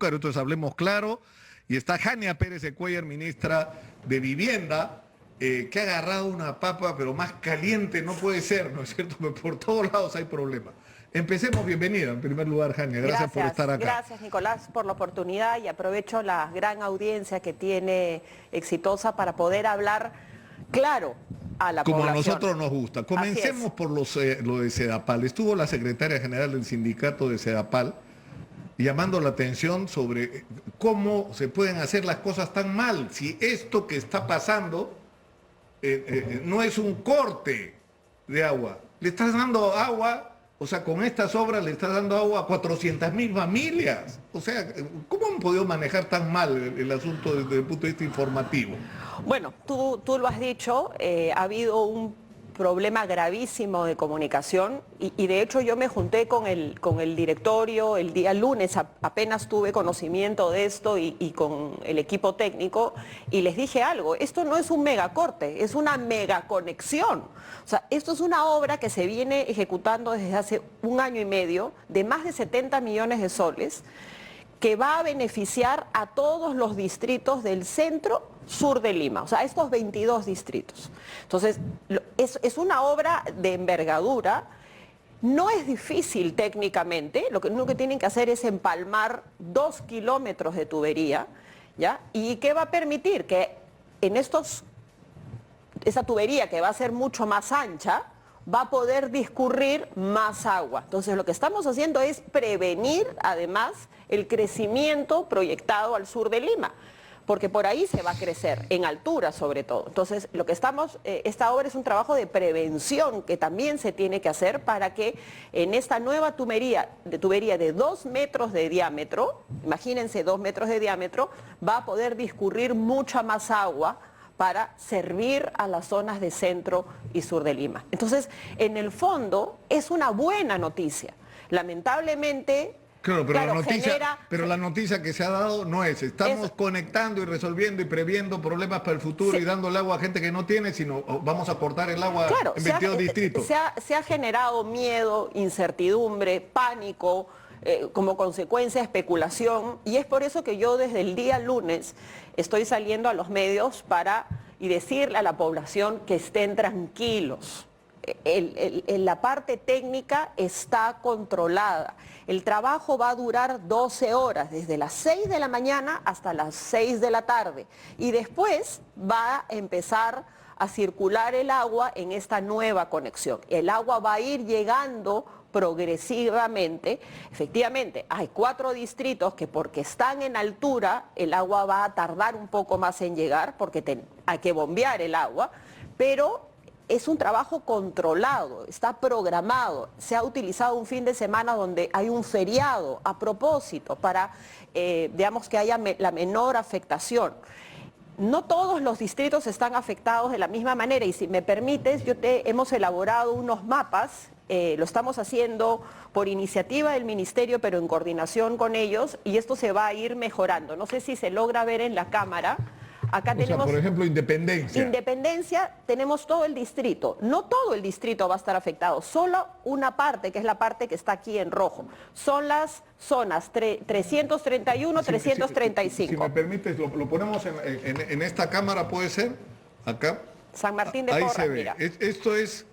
Entonces hablemos claro. Y está Jania Pérez de Cuellar, ministra de Vivienda, que ha agarrado una papa, pero más caliente no puede ser, ¿no es cierto? Porque por todos lados hay problemas. Empecemos, bienvenida en primer lugar, Jania. Gracias por estar acá. Gracias, Nicolás, por la oportunidad y aprovecho la gran audiencia que tiene Exitosa para poder hablar claro a la población. Como a nosotros nos gusta. Comencemos por lo de Sedapal. Estuvo la secretaria general del sindicato de Sedapal llamando la atención sobre cómo se pueden hacer las cosas tan mal. Si esto que está pasando no es un corte de agua, le estás dando agua, o sea, con estas obras le estás dando agua a 400.000 familias. O sea, ¿cómo han podido manejar tan mal el asunto desde el punto de vista informativo? Bueno, tú lo has dicho, ha habido un problema gravísimo de comunicación y de hecho yo me junté con el directorio el día lunes, apenas tuve conocimiento de esto y con el equipo técnico y les dije algo, esto no es un megacorte, es una megaconexión. O sea, esto es una obra que se viene ejecutando desde hace 1 año y medio de más de 70 millones de soles que va a beneficiar a todos los distritos del centro sur de Lima, o sea, estos 22 distritos. Entonces, es una obra de envergadura, no es difícil técnicamente, lo que tienen que hacer es empalmar 2 kilómetros de tubería, ¿ya? ¿Y qué va a permitir? Que en esa tubería que va a ser mucho más ancha, va a poder discurrir más agua. Entonces, lo que estamos haciendo es prevenir, además, el crecimiento proyectado al sur de Lima, porque por ahí se va a crecer, en altura sobre todo. Entonces, esta obra es un trabajo de prevención que también se tiene que hacer para que en esta nueva tubería de 2 metros de diámetro, imagínense 2 metros de diámetro, va a poder discurrir mucha más agua para servir a las zonas de centro y sur de Lima. Entonces, en el fondo, es una buena noticia. Lamentablemente, Claro, pero la noticia que se ha dado no es, estamos conectando y resolviendo y previendo problemas para el futuro y dándole agua a gente que no tiene, sino vamos a cortar el agua en 22 distritos. Se ha generado miedo, incertidumbre, pánico, como consecuencia especulación, y es por eso que yo desde el día lunes estoy saliendo a los medios y decirle a la población que estén tranquilos. La parte técnica está controlada. El trabajo va a durar 12 horas, desde las 6 de la mañana hasta las 6 de la tarde. Y después va a empezar a circular el agua en esta nueva conexión. El agua va a ir llegando progresivamente. Efectivamente, hay 4 distritos que porque están en altura, el agua va a tardar un poco más en llegar, porque hay que bombear el agua, pero es un trabajo controlado, está programado. Se ha utilizado un fin de semana donde hay un feriado a propósito para, digamos, que haya la menor afectación. No todos los distritos están afectados de la misma manera y si me permites, hemos elaborado unos mapas, lo estamos haciendo por iniciativa del Ministerio, pero en coordinación con ellos, y esto se va a ir mejorando. No sé si se logra ver en la cámara. Acá tenemos, por ejemplo, Independencia. Independencia, tenemos todo el distrito. No todo el distrito va a estar afectado, solo una parte, que es la parte que está aquí en rojo. Son las zonas 331, 335. Si me permites, lo ponemos en esta cámara, ¿puede ser? Acá. San Martín de Porras, Porras, ahí se ve. mira. Esto es,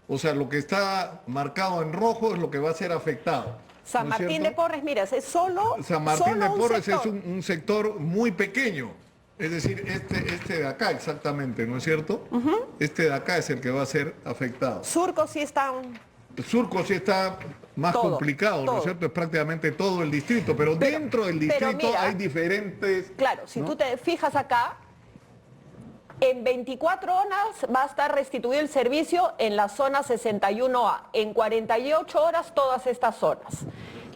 o sea, lo que está marcado en rojo es lo que va a ser afectado. San Martín de Porras, mira, es solo San Martín de Porras es sector. un sector muy pequeño. Es decir, este de acá exactamente, ¿no es cierto? Este de acá es el que va a ser afectado. Surco sí están... Surco sí está más complicado, ¿no es cierto? Es prácticamente todo el distrito, pero dentro del distrito mira, hay diferentes... Claro, si tú te fijas acá, en 24 horas va a estar restituido el servicio en la zona 61A, en 48 horas todas estas zonas.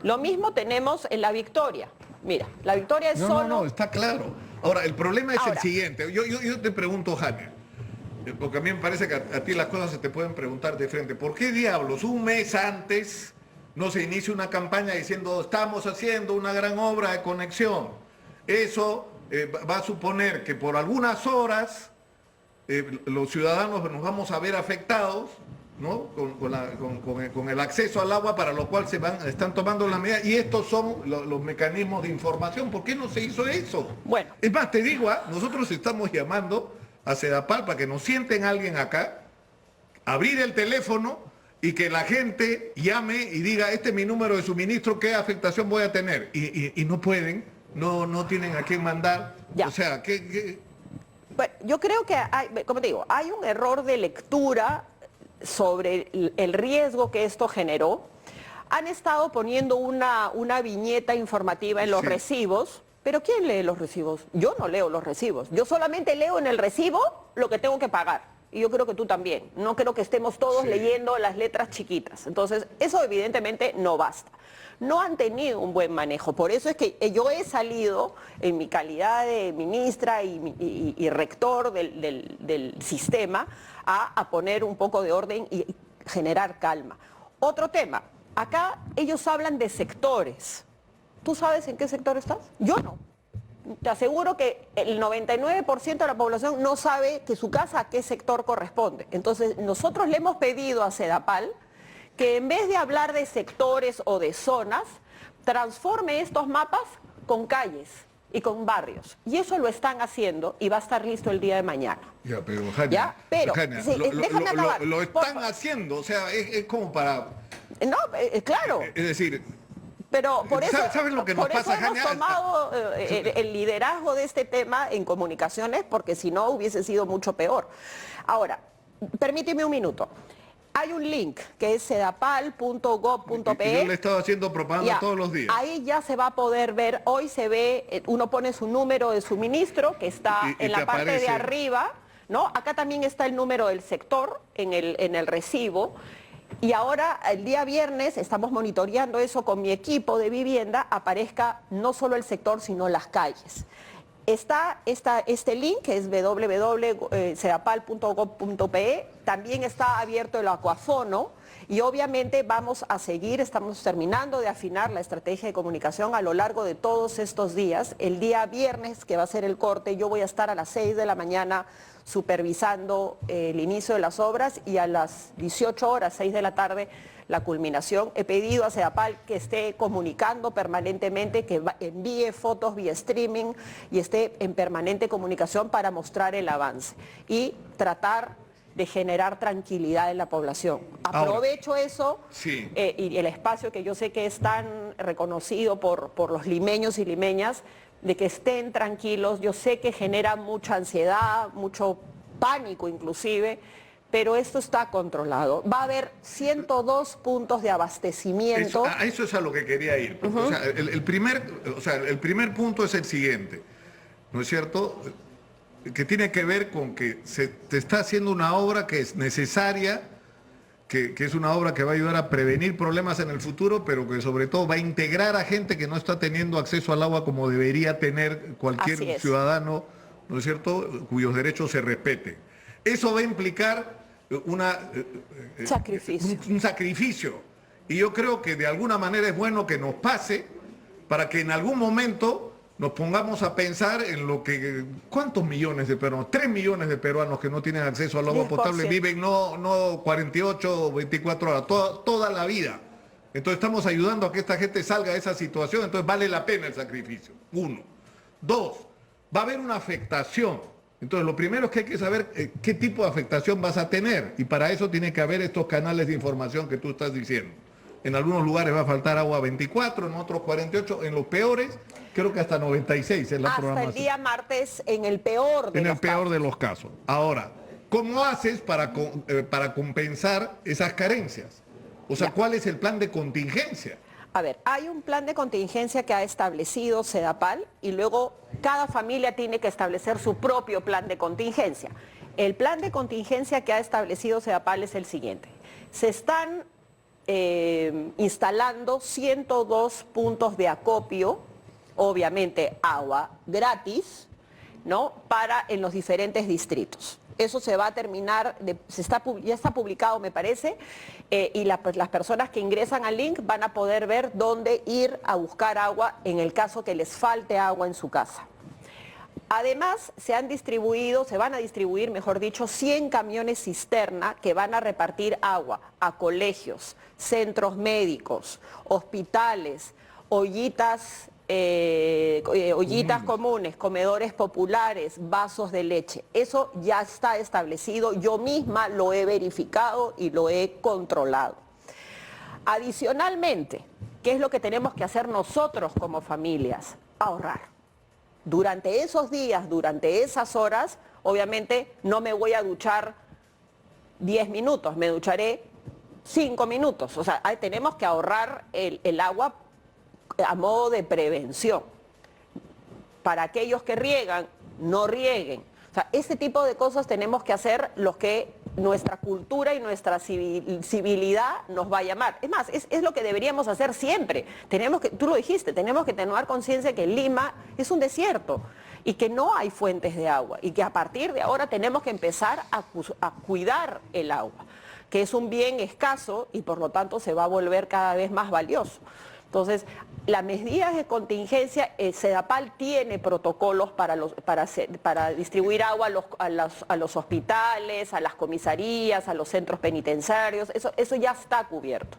Lo mismo tenemos en La Victoria. Mira, La Victoria es solo... No, está claro. Ahora, el problema es el siguiente. Yo te pregunto, Jania, porque a mí me parece que a ti las cosas se te pueden preguntar de frente. ¿Por qué diablos un mes antes no se inicia una campaña diciendo estamos haciendo una gran obra de conexión? Eso va a suponer que por algunas horas los ciudadanos nos vamos a ver afectados ¿no? Con el acceso al agua, para lo cual están tomando las medidas, y estos son los mecanismos de información. ¿Por qué no se hizo eso? Bueno. Es más, te digo, nosotros estamos llamando a Sedapal para que nos sienten alguien acá, abrir el teléfono y que la gente llame y diga, este es mi número de suministro, ¿qué afectación voy a tener? Y no pueden, no tienen a quién mandar. Ya. O sea, Bueno, yo creo que hay, como te digo, hay un error de lectura sobre el riesgo que esto generó. Han estado poniendo una viñeta informativa en los recibos, pero ¿quién lee los recibos? Yo no leo los recibos, yo solamente leo en el recibo lo que tengo que pagar. Y yo creo que tú también. No creo que estemos todos leyendo las letras chiquitas. Entonces, eso evidentemente no basta. No han tenido un buen manejo. Por eso es que yo he salido en mi calidad de ministra y rector del sistema a poner un poco de orden y generar calma. Otro tema. Acá ellos hablan de sectores. ¿Tú sabes en qué sector estás? Yo no. Te aseguro que el 99% de la población no sabe que su casa a qué sector corresponde. Entonces, nosotros le hemos pedido a Sedapal que en vez de hablar de sectores o de zonas, transforme estos mapas con calles y con barrios. Y eso lo están haciendo y va a estar listo el día de mañana. Ya, pero Jania, ¿ya? Pero, Jania, sí, déjame acabar. Lo están haciendo, o sea, es como para... No, claro. Es decir... Pero por eso, ¿sabes lo que nos pasa, hemos tomado el liderazgo de este tema en comunicaciones, porque si no hubiese sido mucho peor. Ahora, permíteme un minuto. Hay un link que es sedapal.gov.pe. Yo le he estado haciendo propaganda todos los días. Ahí ya se va a poder ver, hoy se ve, uno pone su número de suministro, que está en la parte de arriba, ¿no? Acá también está el número del sector en el recibo. Y ahora, el día viernes, estamos monitoreando eso con mi equipo de vivienda, aparezca no solo el sector, sino las calles. Está este link, que es www.sedapal.gov.pe, también está abierto el acuafono, y obviamente vamos a seguir, estamos terminando de afinar la estrategia de comunicación a lo largo de todos estos días. El día viernes, que va a ser el corte, yo voy a estar a las 6 de la mañana supervisando el inicio de las obras, y a las 18 horas, 6 de la tarde, la culminación. He pedido a Sedapal que esté comunicando permanentemente, que envíe fotos vía streaming y esté en permanente comunicación para mostrar el avance y tratar de generar tranquilidad en la población. Aprovecho eso y el espacio que yo sé que es tan reconocido por los limeños y limeñas, de que estén tranquilos. Yo sé que genera mucha ansiedad, mucho pánico inclusive, pero esto está controlado. Va a haber 102 puntos de abastecimiento. Eso es a lo que quería ir. O sea, el primer punto es el siguiente, ¿no es cierto? Que tiene que ver con que se está haciendo una obra que es necesaria, que es una obra que va a ayudar a prevenir problemas en el futuro, pero que sobre todo va a integrar a gente que no está teniendo acceso al agua como debería tener cualquier ciudadano, ¿no es cierto?, cuyos derechos se respeten. Eso va a implicar un sacrificio. Y yo creo que de alguna manera es bueno que nos pase, para que en algún momento nos pongamos a pensar en lo que... ¿Cuántos millones de peruanos? 3 millones de peruanos que no tienen acceso al agua potable viven no 48 o 24 horas, toda la vida. Entonces estamos ayudando a que esta gente salga de esa situación, entonces vale la pena el sacrificio. 1. 2. Va a haber una afectación. Entonces lo primero es que hay que saber qué tipo de afectación vas a tener, y para eso tiene que haber estos canales de información que tú estás diciendo. En algunos lugares va a faltar agua 24, en otros 48, en los peores creo que hasta 96 en la programación. Hasta el día martes, en el peor de los casos. Ahora, ¿cómo haces para compensar esas carencias? O sea, ¿cuál es el plan de contingencia? A ver, hay un plan de contingencia que ha establecido Sedapal, y luego cada familia tiene que establecer su propio plan de contingencia. El plan de contingencia que ha establecido Sedapal es el siguiente. Se están instalando 102 puntos de acopio, obviamente agua gratis, ¿no?, en los diferentes distritos. Eso se va a terminar, ya está publicado, me parece, y las personas que ingresan al link van a poder ver dónde ir a buscar agua en el caso que les falte agua en su casa. Además, se van a distribuir, mejor dicho, 100 camiones cisterna que van a repartir agua a colegios, centros médicos, hospitales, ollitas comunes, comedores populares, vasos de leche. Eso ya está establecido, yo misma lo he verificado y lo he controlado. Adicionalmente, ¿qué es lo que tenemos que hacer nosotros como familias? Ahorrar. Durante esos días, durante esas horas, obviamente no me voy a duchar 10 minutos, me ducharé 5 minutos. O sea, tenemos que ahorrar el agua a modo de prevención. Para aquellos que riegan, no rieguen. O sea, ese tipo de cosas tenemos que hacer los que nuestra cultura y nuestra civilidad nos va a llamar. Es más, es lo que deberíamos hacer siempre. Tú lo dijiste, tenemos que tener conciencia que Lima es un desierto y que no hay fuentes de agua y que a partir de ahora tenemos que empezar a cuidar el agua, que es un bien escaso y por lo tanto se va a volver cada vez más valioso. Entonces, las medidas de contingencia, Sedapal tiene protocolos para distribuir agua a los hospitales, a las comisarías, a los centros penitenciarios, eso ya está cubierto.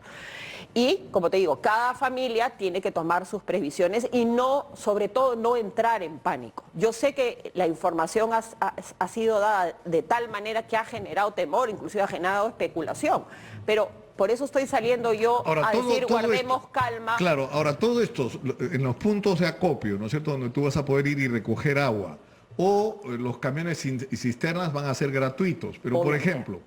Y, como te digo, cada familia tiene que tomar sus previsiones y sobre todo, no entrar en pánico. Yo sé que la información ha sido dada de tal manera que ha generado temor, inclusive ha generado especulación, pero por eso estoy saliendo yo a decir, guardemos calma. Claro, ahora todo esto, en los puntos de acopio, ¿no es cierto?, donde tú vas a poder ir y recoger agua, o los camiones y cisternas van a ser gratuitos, pero por ejemplo,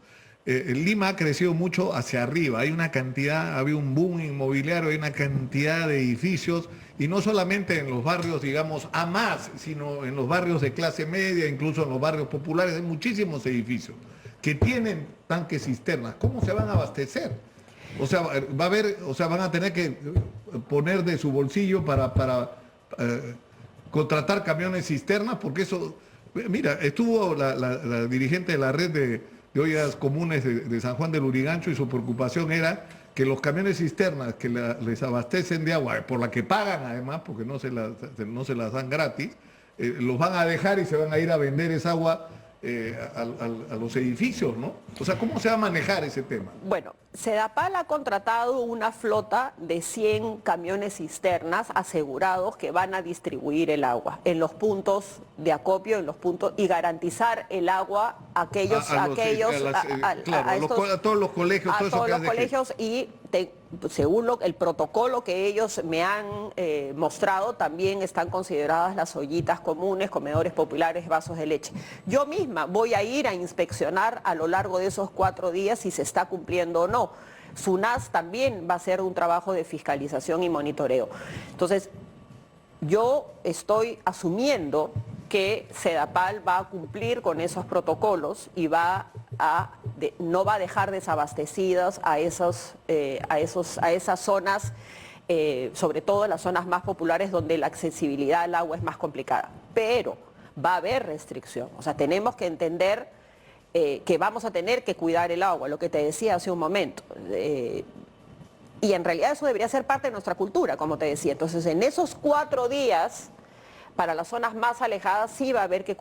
Lima ha crecido mucho hacia arriba, hay una cantidad, había un boom inmobiliario, hay una cantidad de edificios, y no solamente en los barrios, digamos, a más, sino en los barrios de clase media, incluso en los barrios populares, hay muchísimos edificios que tienen tanques cisternas. ¿Cómo se van a abastecer? O sea, van a tener que poner de su bolsillo para contratar camiones cisternas, porque eso, mira, estuvo la dirigente de la red de ollas comunes de San Juan del Lurigancho y su preocupación era que los camiones cisternas que les abastecen de agua, por la que pagan además, porque no se las dan gratis, los van a dejar y se van a ir a vender esa agua a los edificios, ¿no? O sea, ¿cómo se va a manejar ese tema? Bueno, Sedapal ha contratado una flota de 100 camiones cisternas asegurados que van a distribuir el agua en los puntos de acopio, en los puntos, y garantizar el agua a todos los colegios, y según el protocolo que ellos me han mostrado, también están consideradas las ollitas comunes, comedores populares, vasos de leche. Yo misma voy a ir a inspeccionar a lo largo de esos 4 días si se está cumpliendo o no. SUNAS también va a hacer un trabajo de fiscalización y monitoreo. Entonces, yo estoy asumiendo que Sedapal va a cumplir con esos protocolos y no va a dejar desabastecidas a esas zonas, sobre todo las zonas más populares donde la accesibilidad al agua es más complicada. Pero va a haber restricción. O sea, tenemos que entender que vamos a tener que cuidar el agua, lo que te decía hace un momento. Y en realidad eso debería ser parte de nuestra cultura, como te decía. Entonces, en esos 4 días, para las zonas más alejadas sí va a haber que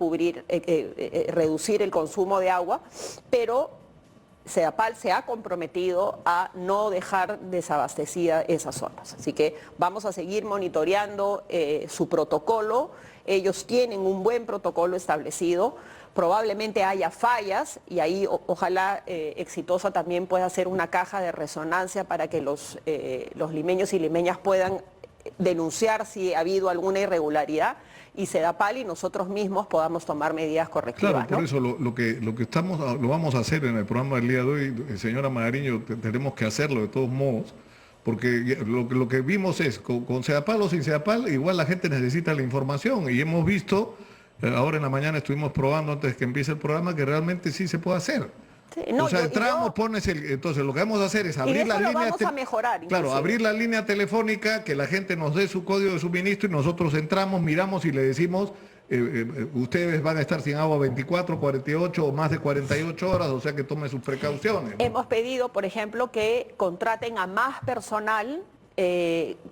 reducir el consumo de agua, pero Sedapal se ha comprometido a no dejar desabastecida esas zonas. Así que vamos a seguir monitoreando su protocolo. Ellos tienen un buen protocolo establecido. Probablemente haya fallas y ahí ojalá Exitosa también pueda hacer una caja de resonancia para que los limeños y limeñas puedan denunciar si ha habido alguna irregularidad y Sedapal y nosotros mismos podamos tomar medidas correctivas. Claro, por eso lo que lo vamos a hacer en el programa del día de hoy, señora Magariño, tenemos que hacerlo de todos modos, porque lo que vimos es, con Sedapal o sin Sedapal, igual la gente necesita la información y hemos visto, ahora en la mañana estuvimos probando antes que empiece el programa, que realmente sí se puede hacer. Sí, no, o sea, entramos, entonces lo que vamos a hacer es abrir la línea. Vamos a mejorar. Claro, abrir la línea telefónica, que la gente nos dé su código de suministro y nosotros entramos, miramos y le decimos, ustedes van a estar sin agua 24, 48 o más de 48 horas, o sea que tomen sus precauciones, ¿no? Hemos pedido, por ejemplo, que contraten a más personal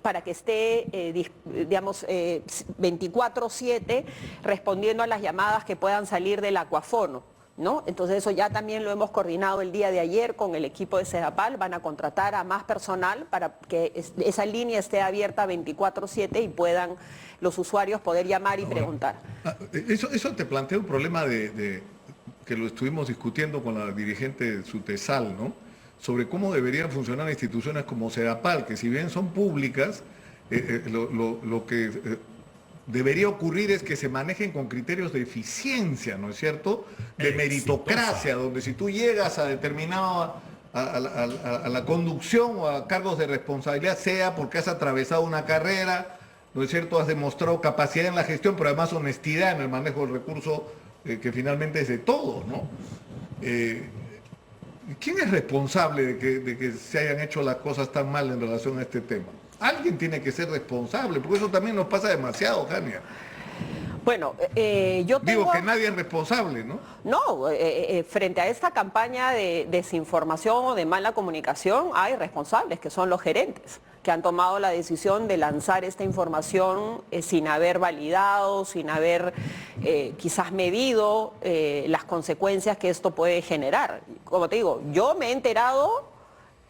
para que esté, digamos, 24/7 respondiendo a las llamadas que puedan salir del acuafono, ¿no? Entonces eso ya también lo hemos coordinado el día de ayer con el equipo de Sedapal. Van a contratar a más personal para que esa línea esté abierta 24/7 y puedan los usuarios poder llamar y preguntar. Eso te plantea un problema que lo estuvimos discutiendo con la dirigente de SUTESAL, ¿no? Sobre cómo deberían funcionar instituciones como Sedapal, que si bien son públicas, lo que debería ocurrir es que se manejen con criterios de eficiencia, ¿no es cierto? De meritocracia, donde si tú llegas a determinado, a la conducción o a cargos de responsabilidad, sea porque has atravesado una carrera, ¿no es cierto? Has demostrado capacidad en la gestión, pero además honestidad en el manejo del recurso, que finalmente es de todos, ¿no? ¿Quién es responsable de que se hayan hecho las cosas tan mal en relación a este tema? Alguien tiene que ser responsable, porque eso también nos pasa demasiado, Jania. Bueno, yo tengo... Digo que nadie es responsable, ¿no? No, frente a esta campaña de desinformación o de mala comunicación, hay responsables, que son los gerentes, que han tomado la decisión de lanzar esta información sin haber validado, sin haber quizás medido las consecuencias que esto puede generar. Como te digo, yo me he enterado,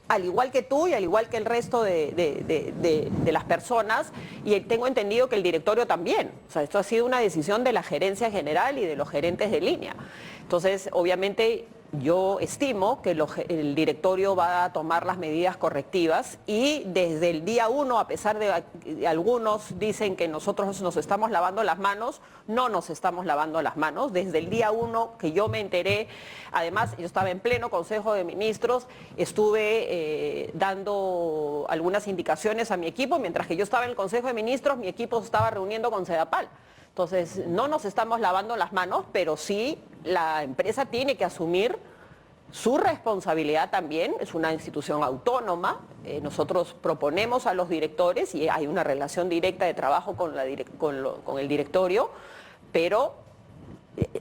al igual que tú y al igual que el resto de las personas, y tengo entendido que el directorio también. O sea, esto ha sido una decisión de la gerencia general y de los gerentes de línea. Entonces, obviamente, yo estimo que el directorio va a tomar las medidas correctivas y desde el día 1, a pesar de que algunos dicen que nosotros nos estamos lavando las manos, no nos estamos lavando las manos. Desde el día 1 que yo me enteré, además yo estaba en pleno Consejo de Ministros, estuve dando algunas indicaciones a mi equipo, mientras que yo estaba en el Consejo de Ministros, mi equipo se estaba reuniendo con Sedapal. Entonces, no nos estamos lavando las manos, pero sí la empresa tiene que asumir su responsabilidad también. Es una institución autónoma. Nosotros proponemos a los directores y hay una relación directa de trabajo con el directorio, pero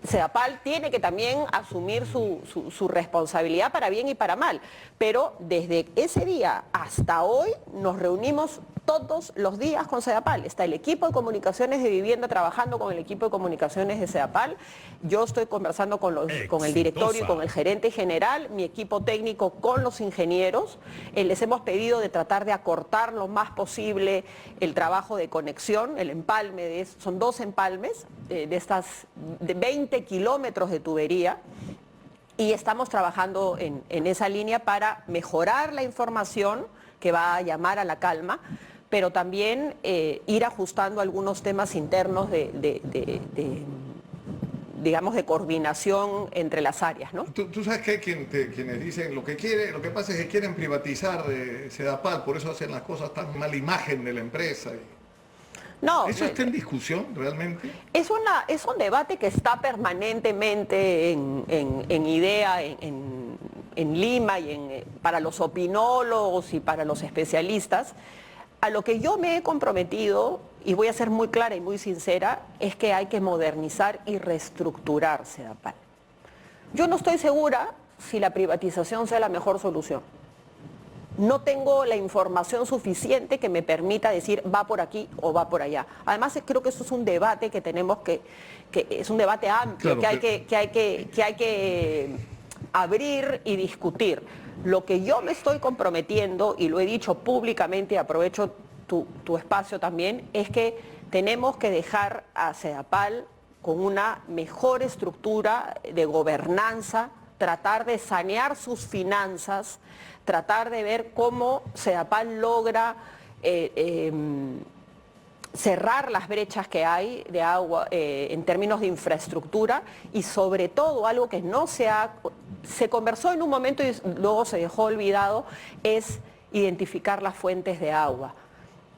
Sedapal tiene que también asumir su responsabilidad para bien y para mal. Pero desde ese día hasta hoy nos reunimos todos los días con Sedapal. Está el equipo de comunicaciones de vivienda trabajando con el equipo de comunicaciones de Sedapal. Yo estoy conversando con el directorio y con el gerente general, mi equipo técnico con los ingenieros. Les hemos pedido de tratar de acortar lo más posible el trabajo de conexión, el empalme, son 2 empalmes de 20 kilómetros de tubería. Y estamos trabajando en esa línea para mejorar la información que va a llamar a la calma, pero también ir ajustando algunos temas internos digamos, de coordinación entre las áreas, ¿no? Tú sabes que hay quienes dicen lo que pasa es que quieren privatizar Sedapal, por eso hacen las cosas tan mala imagen de la empresa. No, ¿eso está en discusión realmente? Es un debate que está permanentemente en idea en Lima y para los opinólogos y para los especialistas. A lo que yo me he comprometido, y voy a ser muy clara y muy sincera, es que hay que modernizar y reestructurar Sedapal. Yo no estoy segura si la privatización sea la mejor solución. No tengo la información suficiente que me permita decir va por aquí o va por allá. Además, creo que eso es un debate que tenemos que es un debate amplio, claro, que hay que abrir y discutir. Lo que yo me estoy comprometiendo, y lo he dicho públicamente, y aprovecho tu espacio también, es que tenemos que dejar a Sedapal con una mejor estructura de gobernanza, tratar de sanear sus finanzas, tratar de ver cómo Sedapal logra cerrar las brechas que hay de agua en términos de infraestructura, y sobre todo algo que se conversó en un momento y luego se dejó olvidado, es identificar las fuentes de agua.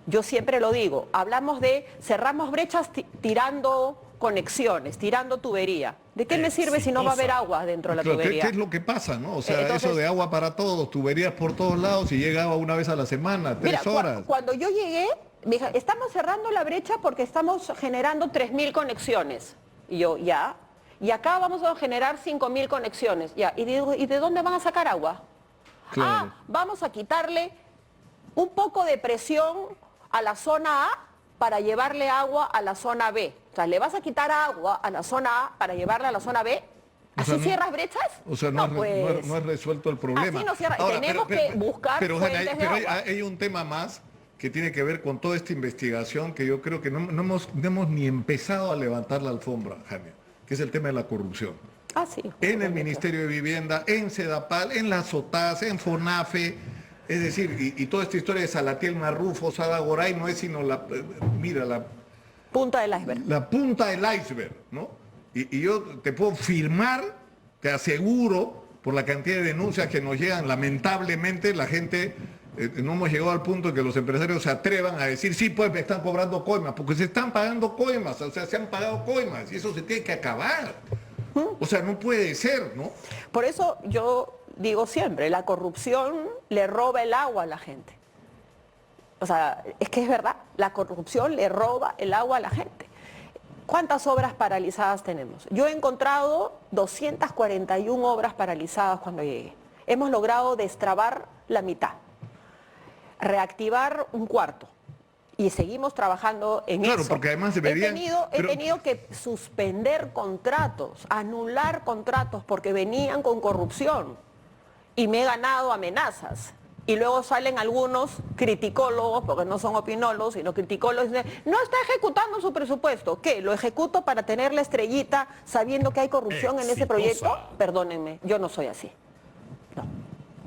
Yo siempre lo digo, hablamos de cerramos brechas tirando conexiones, tirando tubería. ¿De qué me sirve si no va a haber agua dentro de la tubería? ¿Qué es lo que pasa, no? O sea, entonces, eso de agua para todos, tuberías por todos lados, y llega agua una vez a la semana, 3 horas. Cuando yo llegué, me dijo, estamos cerrando la brecha porque estamos generando 3.000 conexiones. Y yo, ya. Y acá vamos a generar 5.000 conexiones. Ya. ¿Y de dónde van a sacar agua? Claro. Vamos a quitarle un poco de presión a la zona A para llevarle agua a la zona B. O sea, ¿le vas a quitar agua a la zona A para llevarla a la zona B? ¿Así cierras brechas? O sea, no has resuelto el problema. Así no cierra. Tenemos que buscar fuentes de agua. Hay un tema más que tiene que ver con toda esta investigación que yo creo que no hemos ni empezado a levantar la alfombra, Jania, que es el tema de la corrupción. Sí. En el Ministerio de Vivienda, en Sedapal, en la SOTAS, en FONAFE, es decir, y toda esta historia de Salatiel Marrufo, Sada Goray, no es sino la punta del iceberg. La punta del iceberg, ¿no? Y yo te puedo firmar, te aseguro, por la cantidad de denuncias que nos llegan, lamentablemente la gente, no hemos llegado al punto de que los empresarios se atrevan a decir, sí, pues me están cobrando coimas, porque se están pagando coimas, o sea, se han pagado coimas, y eso se tiene que acabar. O sea, no puede ser, ¿no? Por eso yo digo siempre, la corrupción le roba el agua a la gente. O sea, es que es verdad, la corrupción le roba el agua a la gente. ¿Cuántas obras paralizadas tenemos? Yo he encontrado 241 obras paralizadas cuando llegué. Hemos logrado destrabar la mitad, reactivar un cuarto. Y seguimos trabajando en eso. Claro, porque además deberían... He tenido que suspender contratos, anular contratos porque venían con corrupción. Y me he ganado amenazas. Y luego salen algunos criticólogos, porque no son opinólogos, sino criticólogos, y dicen, no está ejecutando su presupuesto. ¿Qué? ¿Lo ejecuto para tener la estrellita sabiendo que hay corrupción en ese proyecto? Perdónenme, yo no soy así. No.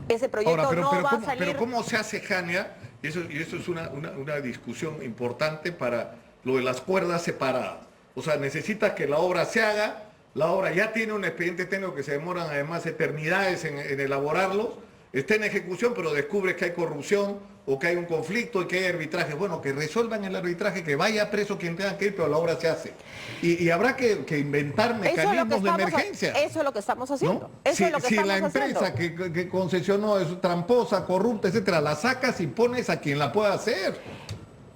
Ese proyecto no va a salir... Pero ¿cómo se hace, Jania? Y eso es una discusión importante para lo de las cuerdas separadas. O sea, necesitas que la obra se haga, la obra ya tiene un expediente técnico que se demoran además eternidades en elaborarlos, está en ejecución, pero descubres que hay corrupción o que hay un conflicto y que hay arbitraje. Bueno, que resuelvan el arbitraje, que vaya preso quien tenga que ir, pero la obra se hace. Y habrá que inventar mecanismos de emergencia. Eso es lo que estamos haciendo. ¿No? Eso es lo que si estamos la empresa haciendo. que concesionó es tramposa, corrupta, etcétera, la sacas y pones a quien la pueda hacer.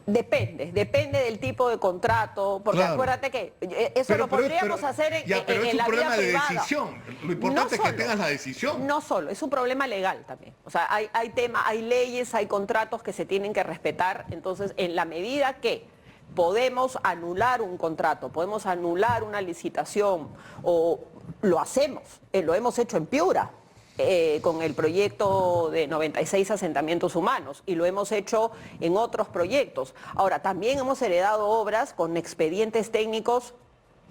Depende del tipo de contrato, porque claro. Acuérdate que eso lo podríamos hacer en la vida privada. Pero es un problema de decisión. Lo importante es que tengas la decisión. No solo, es un problema legal también. O sea, hay leyes, hay contratos que se tienen que respetar. Entonces, en la medida que podemos anular un contrato, podemos anular una licitación, o lo hacemos, lo hemos hecho en Piura. Con el proyecto de 96 asentamientos humanos y lo hemos hecho en otros proyectos. Ahora, también hemos heredado obras con expedientes técnicos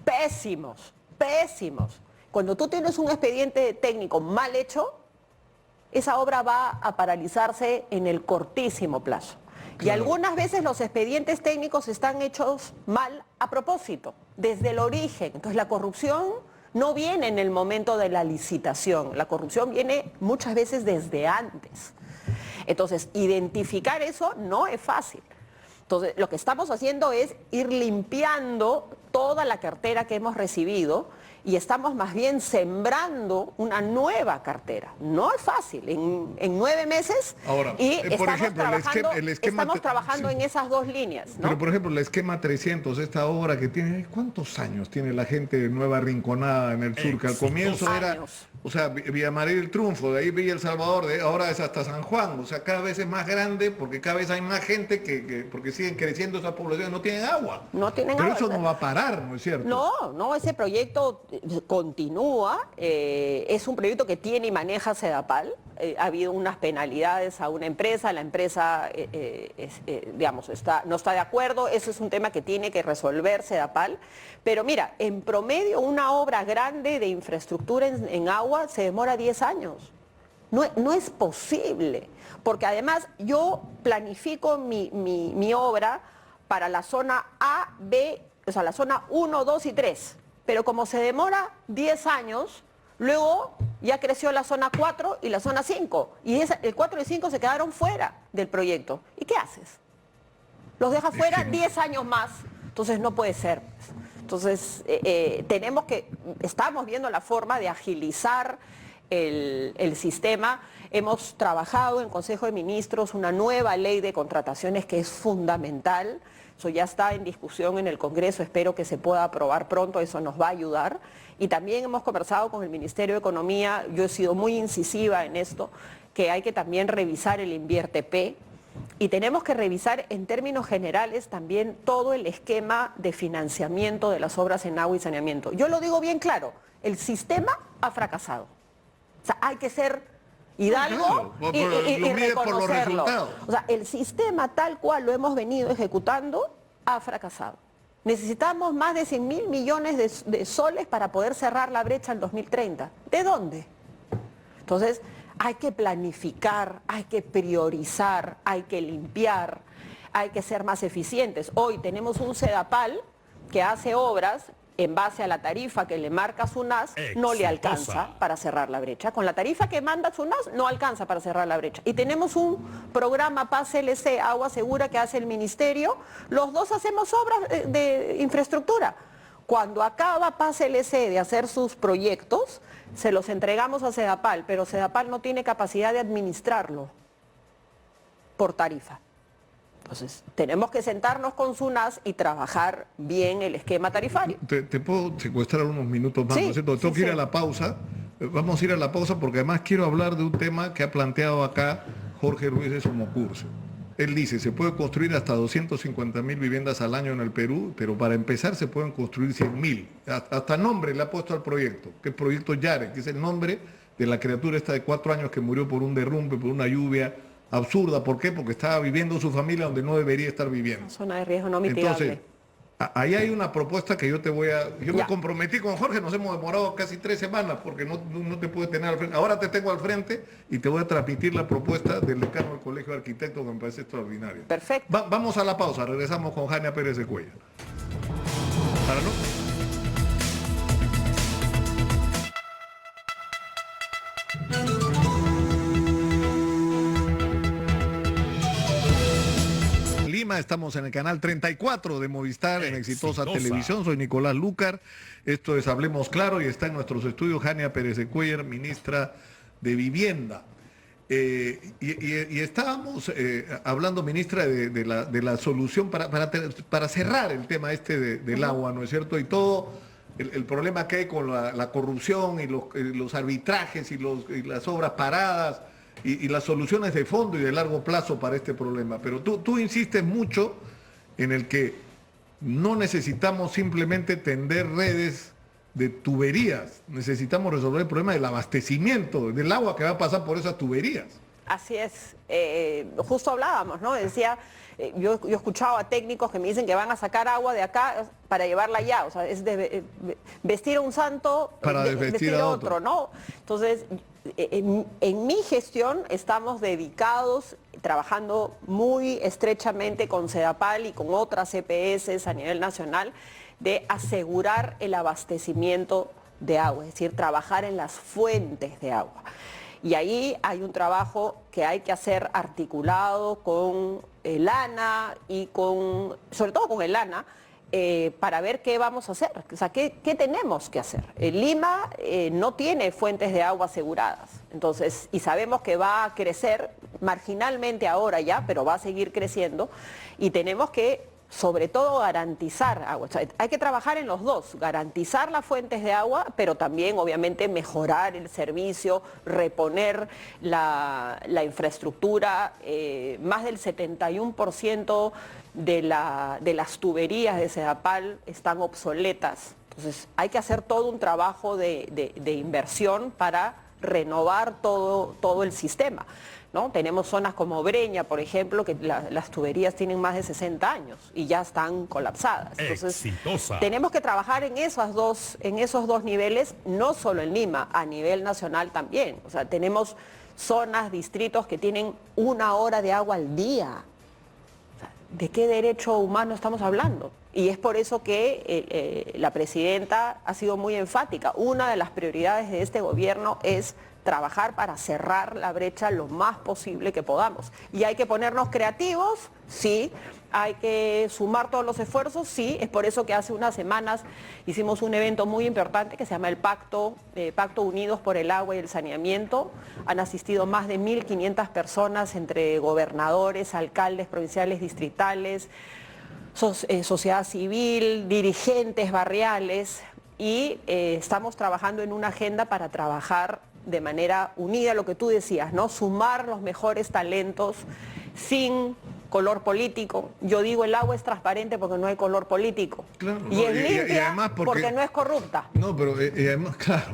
pésimos. Cuando tú tienes un expediente técnico mal hecho, esa obra va a paralizarse en el cortísimo plazo. Claro. Y algunas veces los expedientes técnicos están hechos mal a propósito, desde el origen. Entonces la corrupción no viene en el momento de la licitación, la corrupción viene muchas veces desde antes. Entonces, identificar eso no es fácil. Entonces, lo que estamos haciendo es ir limpiando toda la cartera que hemos recibido y estamos más bien sembrando una nueva cartera. No es fácil, en 9 meses. Ahora, y por ejemplo, estamos trabajando en esas dos líneas, ¿no? Pero, por ejemplo, el esquema 300, esta obra que tiene, ¿cuántos años tiene la gente de Nueva Rinconada en el sur? Que al comienzo era, o sea, Villa María el Triunfo, de ahí Villa El Salvador, ahora es hasta San Juan. O sea, cada vez es más grande porque cada vez hay más gente porque siguen creciendo esas poblaciones, no tienen agua. No tienen agua. Pero eso no va a parar, ¿no es cierto? No, ese proyecto continúa, es un proyecto que tiene y maneja Sedapal. Ha habido unas penalidades a una empresa, la empresa digamos, no está de acuerdo, eso es un tema que tiene que resolver Sedapal. Pero mira, en promedio una obra grande de infraestructura en agua se demora 10 años. No es posible, porque además yo planifico mi obra para la zona A, B, o sea, la zona 1, 2 y 3. Pero como se demora 10 años, luego ya creció la zona 4 y la zona 5. Y el 4 y 5 se quedaron fuera del proyecto. ¿Y qué haces? Los dejas fuera 10 años más. Entonces no puede ser. Entonces estamos viendo la forma de agilizar el sistema. Hemos trabajado en Consejo de Ministros una nueva ley de contrataciones que es fundamental. Eso ya está en discusión en el Congreso, espero que se pueda aprobar pronto, eso nos va a ayudar. Y también hemos conversado con el Ministerio de Economía, yo he sido muy incisiva en esto, que hay que también revisar el Invierte P, Y tenemos que revisar en términos generales también todo el esquema de financiamiento de las obras en agua y saneamiento. Yo lo digo bien claro, el sistema ha fracasado. O sea, hay que ser hidalgo y reconocerlo. O sea, el sistema tal cual lo hemos venido ejecutando ha fracasado. Necesitamos más de 100.000 millones de soles para poder cerrar la brecha en 2030. ¿De dónde? Entonces, hay que planificar, hay que priorizar, hay que limpiar, hay que ser más eficientes. Hoy tenemos un SEDAPAL que hace obras en base a la tarifa que le marca SUNAS, no le alcanza para cerrar la brecha. Con la tarifa que manda SUNAS no alcanza para cerrar la brecha. Y tenemos un programa PAS-LC, Agua Segura, que hace el Ministerio. Los dos hacemos obras de infraestructura. Cuando acaba PAS-LC de hacer sus proyectos, se los entregamos a SEDAPAL, pero SEDAPAL no tiene capacidad de administrarlo por tarifa. Entonces, tenemos que sentarnos con SUNAS y trabajar bien el esquema tarifario. ¿Te puedo secuestrar unos minutos más? Sí, ¿no es cierto? Tengo que ir a la pausa. Vamos a ir a la pausa porque además quiero hablar de un tema que ha planteado acá Jorge Ruiz de Somocurso. Él dice, se puede construir hasta 250.000 viviendas al año en el Perú, pero para empezar se pueden construir 100.000. Hasta nombre le ha puesto al proyecto, que es el proyecto Yare, que es el nombre de la criatura esta de 4 años que murió por un derrumbe, por una lluvia absurda. ¿Por qué? Porque estaba viviendo su familia donde no debería estar viviendo. Zona de riesgo no mitigable. Entonces, ahí hay una propuesta que yo te voy a... Yo me comprometí con Jorge, nos hemos demorado casi 3 semanas porque no te pude tener al frente. Ahora te tengo al frente y te voy a transmitir la propuesta del decano del Colegio de Arquitectos que me parece extraordinaria. Perfecto. Vamos a la pausa, regresamos con Jania Pérez de Cuellar. ¿Para no? Estamos en el canal 34 de Movistar en Exitosa Televisión. Soy Nicolás Lúcar. Esto es Hablemos Claro y está en nuestros estudios Jania Pérez de Cuellar, ministra de Vivienda. Y estábamos hablando, ministra, de la solución para cerrar el tema este del agua, ¿no es cierto? Y todo el problema que hay con la corrupción y los arbitrajes y las obras paradas. Y las soluciones de fondo y de largo plazo para este problema. Pero tú insistes mucho en el que no necesitamos simplemente tender redes de tuberías, necesitamos resolver el problema del abastecimiento del agua que va a pasar por esas tuberías. Así es, justo hablábamos, ¿no? Decía, yo he escuchado a técnicos que me dicen que van a sacar agua de acá para llevarla allá, o sea, es de vestir a un santo para desvestir a otro, ¿no? Entonces, en mi gestión estamos dedicados, trabajando muy estrechamente con SEDAPAL y con otras EPS a nivel nacional, de asegurar el abastecimiento de agua, es decir, trabajar en las fuentes de agua. Y ahí hay un trabajo que hay que hacer articulado con el ANA y sobre todo con el ANA, para ver qué vamos a hacer, o sea, qué tenemos que hacer. Lima no tiene fuentes de agua aseguradas, entonces, y sabemos que va a crecer marginalmente ahora ya, pero va a seguir creciendo, y tenemos que, sobre todo, garantizar agua. O sea, hay que trabajar en los dos, garantizar las fuentes de agua, pero también, obviamente, mejorar el servicio, reponer la infraestructura. Más del 71% de las tuberías de SEDAPAL están obsoletas. Entonces, hay que hacer todo un trabajo de inversión para renovar todo el sistema, ¿no? Tenemos zonas como Breña, por ejemplo, que las tuberías tienen más de 60 años y ya están colapsadas. Entonces, tenemos que trabajar en esos dos niveles, no solo en Lima, a nivel nacional también. O sea, tenemos zonas, distritos que tienen 1 hora de agua al día. O sea, ¿de qué derecho humano estamos hablando? Y es por eso que la presidenta ha sido muy enfática. Una de las prioridades de este gobierno es trabajar para cerrar la brecha lo más posible que podamos. Y hay que ponernos creativos, sí, hay que sumar todos los esfuerzos, sí, es por eso que hace unas semanas hicimos un evento muy importante que se llama el Pacto Unidos por el Agua y el Saneamiento. Han asistido más de 1.500 personas entre gobernadores, alcaldes provinciales, distritales, sociedad civil, dirigentes barriales, y estamos trabajando en una agenda para trabajar de manera unida, lo que tú decías, ¿no? Sumar los mejores talentos, sin color político. Yo digo el agua es transparente porque no hay color político. Claro, y no, es limpia y además porque no es corrupta. No, pero además, claro,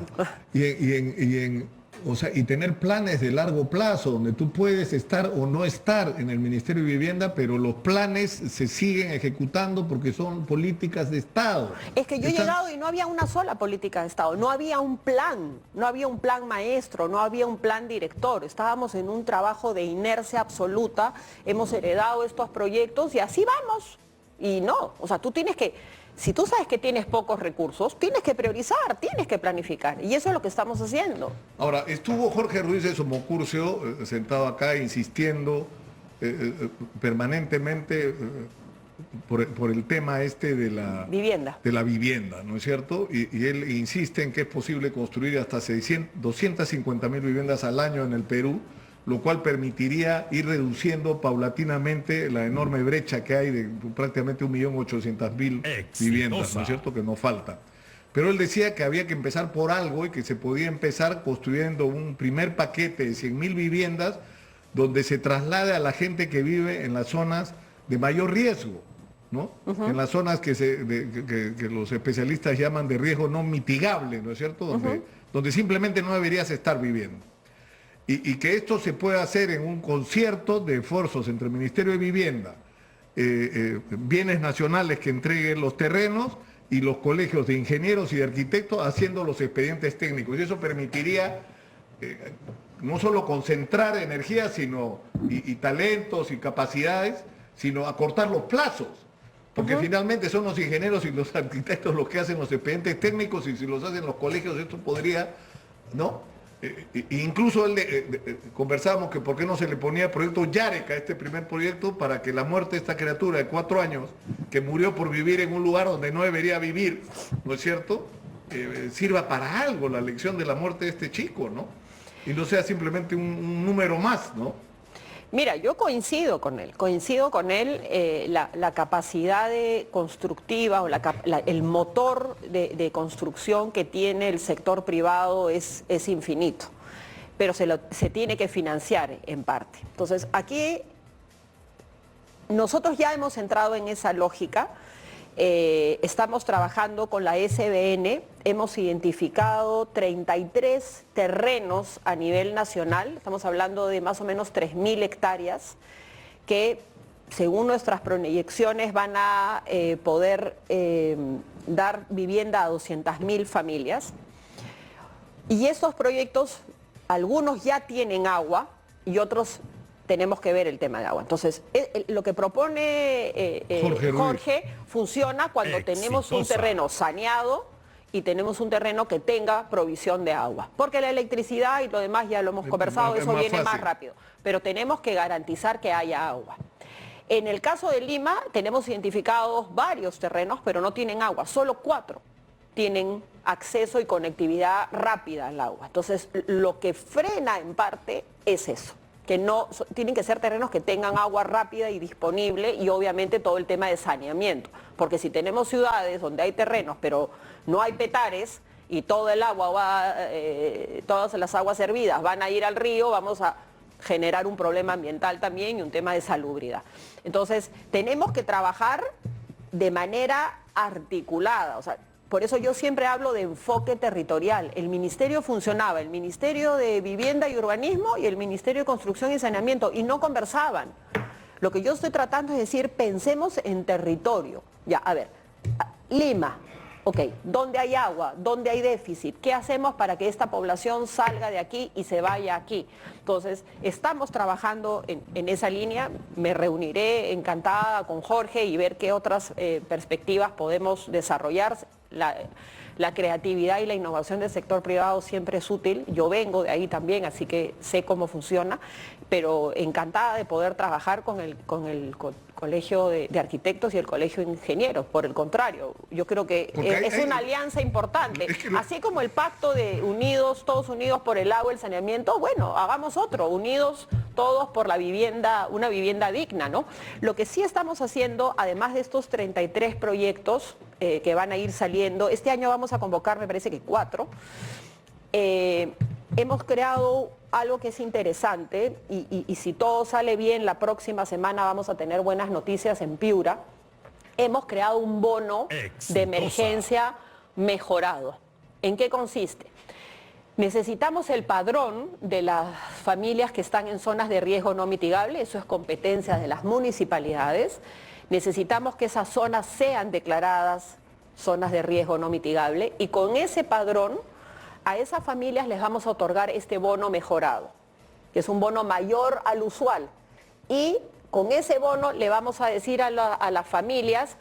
o sea, y tener planes de largo plazo, donde tú puedes estar o no estar en el Ministerio de Vivienda, pero los planes se siguen ejecutando porque son políticas de Estado. Es que yo he llegado y no había una sola política de Estado, no había un plan maestro, no había un plan director. Estábamos en un trabajo de inercia absoluta, hemos heredado estos proyectos y así vamos. Y no, o sea, tú tienes que... Si tú sabes que tienes pocos recursos, tienes que priorizar, tienes que planificar. Y eso es lo que estamos haciendo. Ahora, estuvo Jorge Ruiz de Somocurcio sentado acá insistiendo permanentemente por el tema este de la vivienda, ¿no es cierto? Y él insiste en que es posible construir hasta 250.000 viviendas al año en el Perú, lo cual permitiría ir reduciendo paulatinamente la enorme brecha que hay de prácticamente 1.800.000 viviendas, ¿no es cierto?, que nos faltan. Pero él decía que había que empezar por algo y que se podía empezar construyendo un primer paquete de 100.000 viviendas donde se traslade a la gente que vive en las zonas de mayor riesgo, ¿no? En las zonas que los especialistas llaman de riesgo no mitigable, ¿no es cierto?, donde simplemente no deberías estar viviendo. Y que esto se puede hacer en un concierto de esfuerzos entre el Ministerio de Vivienda, bienes nacionales que entreguen los terrenos y los colegios de ingenieros y de arquitectos haciendo los expedientes técnicos. Y eso permitiría no solo concentrar energía y talentos y capacidades, sino acortar los plazos. Porque finalmente son los ingenieros y los arquitectos los que hacen los expedientes técnicos y si los hacen los colegios esto podría, ¿no? Incluso conversábamos que por qué no se le ponía proyecto Yareca a este primer proyecto para que la muerte de esta criatura de 4 años que murió por vivir en un lugar donde no debería vivir, ¿no es cierto?, sirva para algo la lección de la muerte de este chico, ¿no? Y no sea simplemente un número más, ¿no? Mira, yo coincido con él, la capacidad constructiva o el motor de construcción que tiene el sector privado es infinito, pero se tiene que financiar en parte. Entonces, aquí nosotros ya hemos entrado en esa lógica. Estamos trabajando con la SBN, hemos identificado 33 terrenos a nivel nacional, estamos hablando de más o menos 3.000 hectáreas, que según nuestras proyecciones van a poder dar vivienda a 200.000 familias. Y estos proyectos, algunos ya tienen agua y otros tenemos que ver el tema de agua. Entonces, lo que propone Jorge funciona cuando tenemos un terreno saneado y tenemos un terreno que tenga provisión de agua. Porque la electricidad y lo demás ya lo hemos conversado, eso viene más rápido. Pero tenemos que garantizar que haya agua. En el caso de Lima, tenemos identificados varios terrenos, pero no tienen agua. Solo 4 tienen acceso y conectividad rápida al agua. Entonces, lo que frena en parte es eso, que no tienen que ser terrenos que tengan agua rápida y disponible y obviamente todo el tema de saneamiento, porque si tenemos ciudades donde hay terrenos pero no hay petares y todo el agua todas las aguas servidas van a ir al río, vamos a generar un problema ambiental también y un tema de salubridad. Entonces tenemos que trabajar de manera articulada, o sea, por eso yo siempre hablo de enfoque territorial. El ministerio funcionaba, el Ministerio de Vivienda y Urbanismo y el Ministerio de Construcción y Saneamiento, y no conversaban. Lo que yo estoy tratando es decir, pensemos en territorio. Ya, a ver, Lima, ok, ¿dónde hay agua? ¿Dónde hay déficit? ¿Qué hacemos para que esta población salga de aquí y se vaya aquí? Entonces, estamos trabajando en esa línea. Me reuniré encantada con Jorge y ver qué otras perspectivas podemos desarrollar. La creatividad y la innovación del sector privado siempre es útil. Yo vengo de ahí también, así que sé cómo funciona, pero encantada de poder trabajar con el Colegio de Arquitectos y el Colegio de Ingenieros. Por el contrario, yo creo que es una alianza importante. Así como el pacto de unidos, todos unidos por el agua y el saneamiento, bueno, hagamos otro, unidos todos por la vivienda, una vivienda digna, ¿no? Lo que sí estamos haciendo, además de estos 33 proyectos que van a ir saliendo, este año vamos a convocar, me parece que 4, hemos creado algo que es interesante y si todo sale bien, la próxima semana vamos a tener buenas noticias en Piura. Hemos creado un bono de emergencia mejorado. ¿En qué consiste? Necesitamos el padrón de las familias que están en zonas de riesgo no mitigable, eso es competencia de las municipalidades. Necesitamos que esas zonas sean declaradas zonas de riesgo no mitigable y con ese padrón a esas familias les vamos a otorgar este bono mejorado, que es un bono mayor al usual. Y con ese bono le vamos a decir a las familias,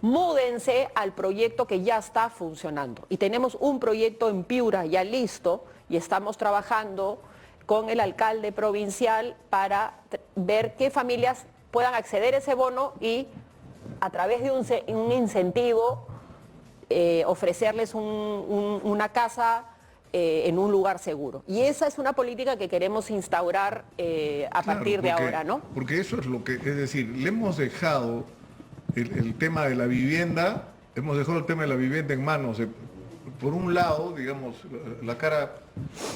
múdense al proyecto que ya está funcionando. Y tenemos un proyecto en Piura ya listo y estamos trabajando con el alcalde provincial para ver qué familias puedan acceder a ese bono y a través de un incentivo ofrecerles una casa en un lugar seguro. Y esa es una política que queremos instaurar a partir de ahora, ¿no? Porque eso es lo que, es decir, le hemos dejado el tema de la vivienda, en manos de, por un lado, digamos, la cara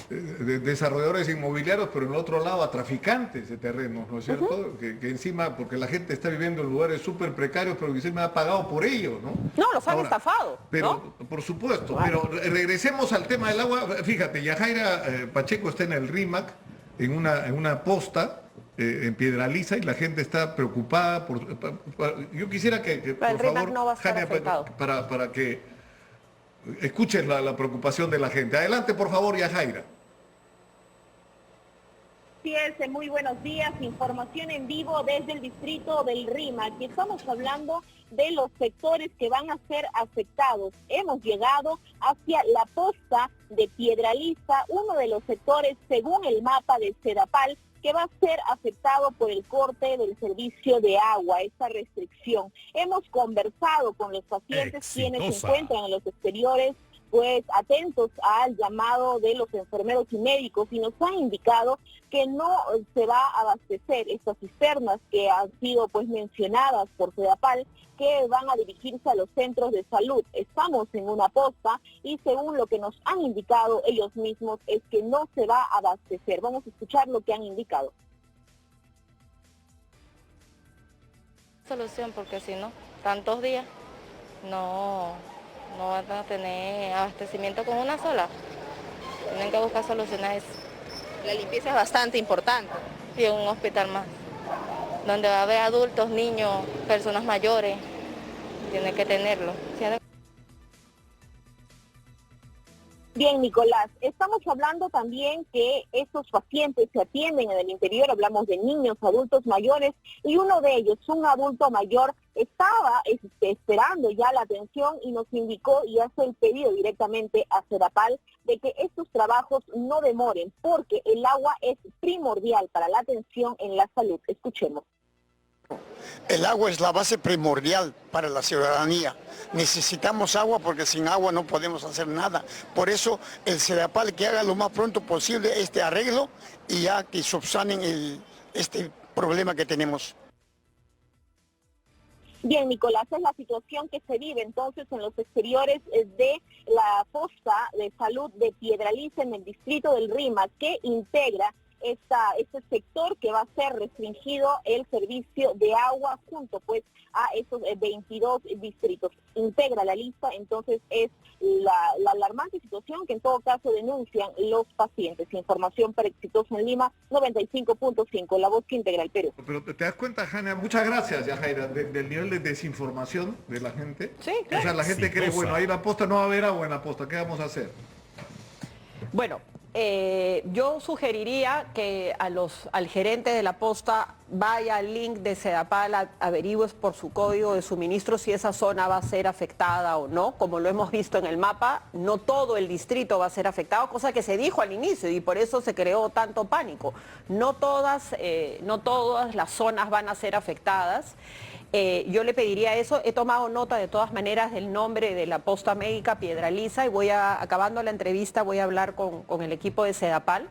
de desarrolladores inmobiliarios, pero en el otro lado a traficantes de terrenos, ¿no es cierto? Que encima, porque la gente está viviendo en lugares súper precarios, pero que se me ha pagado por ello, ¿no? No, los han estafado. Pero, ¿no? por supuesto, Claro. pero regresemos al tema del agua. Fíjate, Yajaira Pacheco está en el RIMAC, en una posta, en Piedralíza, y la gente está preocupada. Yo quisiera que por El RIMAC favor, no va a estar Jania, afectado. para que escuchen la preocupación de la gente. Adelante, por favor, Yajaira. Sí, muy buenos días. Información en vivo desde el distrito del RIMAC. Aquí estamos hablando de los sectores que van a ser afectados. Hemos llegado hacia la posta de Piedralíza, uno de los sectores, según el mapa de Sedapal, que va a ser afectado por el corte del servicio de agua, esta restricción. Hemos conversado con los pacientes quienes se encuentran en los exteriores, pues atentos al llamado de los enfermeros y médicos, y nos han indicado que no se va a abastecer estas cisternas que han sido pues mencionadas por Sedapal, que van a dirigirse a los centros de salud. Estamos en una posta y según lo que nos han indicado ellos mismos es que no se va a abastecer. Vamos a escuchar lo que han indicado. Solución, porque si no, tantos días no van a tener abastecimiento con una sola. Tienen que buscar soluciones a eso. La limpieza es bastante importante. Y un hospital más, donde va a haber adultos, niños, personas mayores, tiene que tenerlo. Bien, Nicolás, estamos hablando también que estos pacientes se atienden en el interior, hablamos de niños, adultos mayores, y uno de ellos, un adulto mayor, estaba esperando ya la atención y nos indicó y hace el pedido directamente a Sedapal de que estos trabajos no demoren, porque el agua es primordial para la atención en la salud. Escuchemos. El agua es la base primordial para la ciudadanía. Necesitamos agua porque sin agua no podemos hacer nada. Por eso el Sedapal que haga lo más pronto posible este arreglo y ya que subsanen este problema que tenemos. Bien, Nicolás, es la situación que se vive entonces en los exteriores de la posta de salud de Piedralíza en el distrito del RIMAC, que integra este sector que va a ser restringido el servicio de agua junto pues a esos 22 distritos. Integra la lista, entonces es la alarmante situación que en todo caso denuncian los pacientes. Información para Exitosa en Lima, 95.5, la voz que integra el Perú. Pero te das cuenta, Jania, muchas gracias, Yajaira, del nivel de desinformación de la gente. Sí, claro. O sea, la gente cree, bueno, ahí la posta no va a haber agua en la posta, ¿qué vamos a hacer? Bueno, yo sugeriría que al gerente de la posta vaya al link de Sedapal, averigües por su código de suministro si esa zona va a ser afectada o no. Como lo hemos visto en el mapa, no todo el distrito va a ser afectado, cosa que se dijo al inicio y por eso se creó tanto pánico. No todas las zonas van a ser afectadas. Yo le pediría eso. He tomado nota de todas maneras del nombre de la posta médica Piedralíza y acabando la entrevista, voy a hablar con el equipo de Sedapal.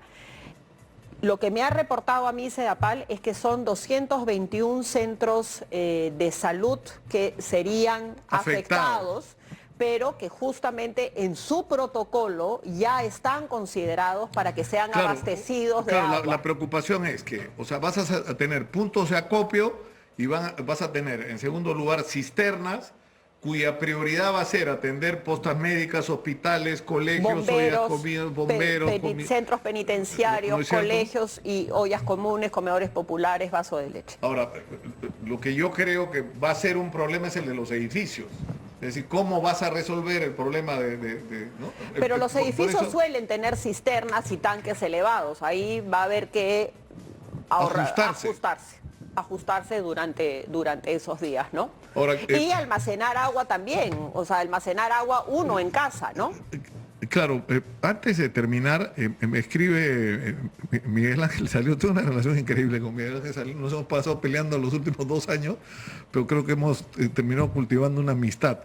Lo que me ha reportado a mí Sedapal es que son 221 centros de salud que serían afectados pero que justamente en su protocolo ya están considerados para que sean abastecidos de agua. La preocupación es que, o sea, vas a tener puntos de acopio y vas a tener, en segundo lugar, cisternas, cuya prioridad va a ser atender postas médicas, hospitales, colegios, ollas comunes, bomberos, centros penitenciarios, ¿no es colegios y ollas comunes, comedores populares, vaso de leche. Ahora, lo que yo creo que va a ser un problema es el de los edificios. Es decir, ¿cómo vas a resolver el problema ¿no? Pero los edificios suelen tener cisternas y tanques elevados. Ahí va a haber que ajustarse durante esos días, ¿no? Ahora, y almacenar agua también, o sea, almacenar agua uno en casa, ¿no? Claro, antes de terminar, me escribe Miguel Ángel Salió, tuve una relación increíble con Miguel Ángel Salió, nos hemos pasado peleando los últimos 2 años, pero creo que hemos terminado cultivando una amistad.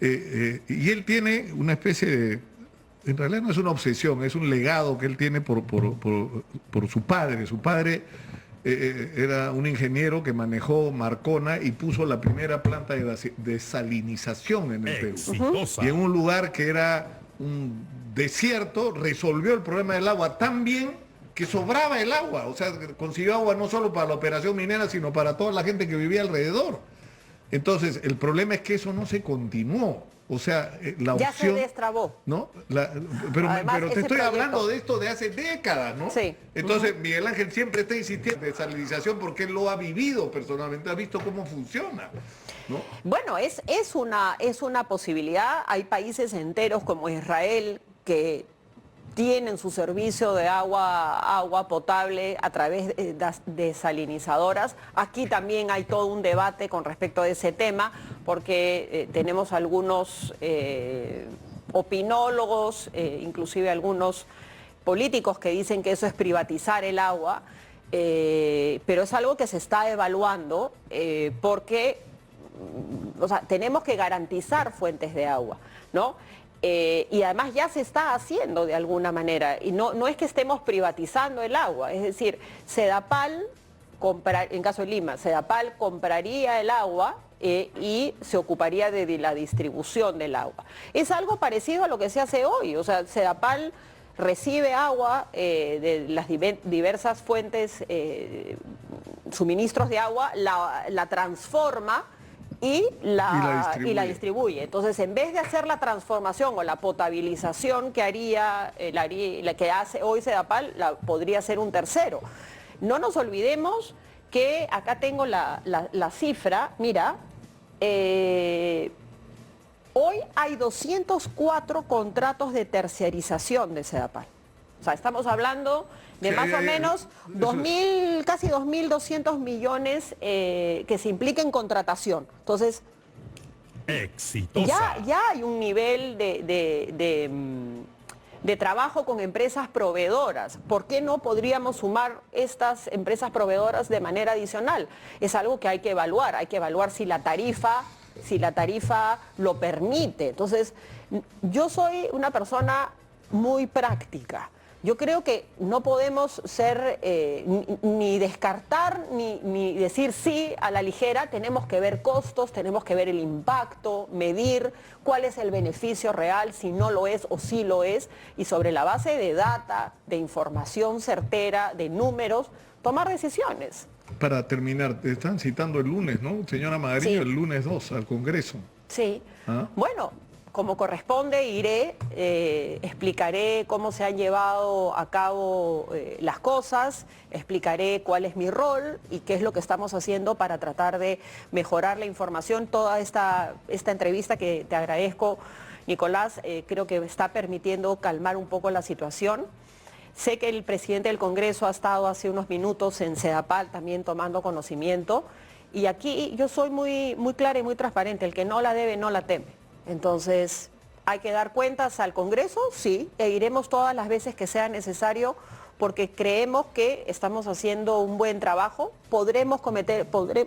Y él tiene una especie de, en realidad no es una obsesión, es un legado que él tiene por su padre. Su padre era un ingeniero que manejó Marcona y puso la primera planta de desalinización en el Perú. Y en un lugar que era un desierto, resolvió el problema del agua tan bien que sobraba el agua. O sea, consiguió agua no solo para la operación minera, sino para toda la gente que vivía alrededor. Entonces, el problema es que eso no se continuó. O sea, la opción... Ya se destrabó. ¿No? Pero te estoy hablando de esto de hace décadas, ¿no? Sí. Entonces, Miguel Ángel siempre está insistiendo en desalinización porque él lo ha vivido personalmente, ha visto cómo funciona, ¿no? Bueno, es una posibilidad. Hay países enteros como Israel que tienen su servicio de agua potable a través de desalinizadoras. Aquí también hay todo un debate con respecto a ese tema, porque tenemos algunos opinólogos, inclusive algunos políticos que dicen que eso es privatizar el agua, pero es algo que se está evaluando porque, o sea, tenemos que garantizar fuentes de agua, ¿no? Y además ya se está haciendo de alguna manera, y no es que estemos privatizando el agua, es decir, Sedapal, en caso de Lima, Sedapal compraría el agua y se ocuparía de la distribución del agua. Es algo parecido a lo que se hace hoy, o sea, Sedapal recibe agua de las diversas fuentes, suministros de agua, la transforma y la distribuye. Entonces, en vez de hacer la transformación o la potabilización que que hace hoy Sedapal, podría ser un tercero. No nos olvidemos que acá tengo la cifra, mira, hoy hay 204 contratos de terciarización de Sedapal. O sea, estamos hablando de más o menos casi 2.200 millones que se implica en contratación. Entonces, ya hay un nivel de trabajo con empresas proveedoras. ¿Por qué no podríamos sumar estas empresas proveedoras de manera adicional? Es algo que hay que evaluar si la tarifa lo permite. Entonces, yo soy una persona muy práctica. Yo creo que no podemos ser ni descartar ni decir sí a la ligera. Tenemos que ver costos, tenemos que ver el impacto, medir cuál es el beneficio real, si no lo es o sí lo es, y sobre la base de data, de información certera, de números, tomar decisiones. Para terminar, te están citando el lunes, ¿no, señora Magariño? Sí. El lunes 2 al Congreso. Sí. Bueno, como corresponde, iré, explicaré cómo se han llevado a cabo las cosas, explicaré cuál es mi rol y qué es lo que estamos haciendo para tratar de mejorar la información. Toda esta entrevista que te agradezco, Nicolás, creo que está permitiendo calmar un poco la situación. Sé que el presidente del Congreso ha estado hace unos minutos en Sedapal también tomando conocimiento, y aquí yo soy muy clara y muy transparente: el que no la debe no la teme. Entonces, hay que dar cuentas al Congreso, sí, e iremos todas las veces que sea necesario, porque creemos que estamos haciendo un buen trabajo.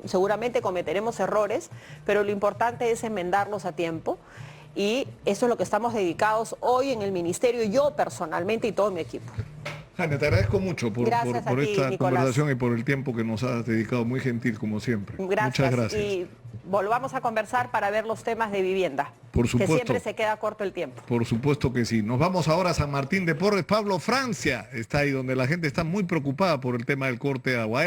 Seguramente cometeremos errores, pero lo importante es enmendarlos a tiempo, y eso es lo que estamos dedicados hoy en el Ministerio, yo personalmente y todo mi equipo. Jania, te agradezco mucho por esta Nicolás, conversación y por el tiempo que nos has dedicado, muy gentil como siempre. Gracias. Muchas gracias. Y volvamos a conversar para ver los temas de vivienda. Por supuesto. Que siempre se queda corto el tiempo. Por supuesto que sí. Nos vamos ahora a San Martín de Porres. Pablo, Francia está ahí, donde la gente está muy preocupada por el tema del corte de agua.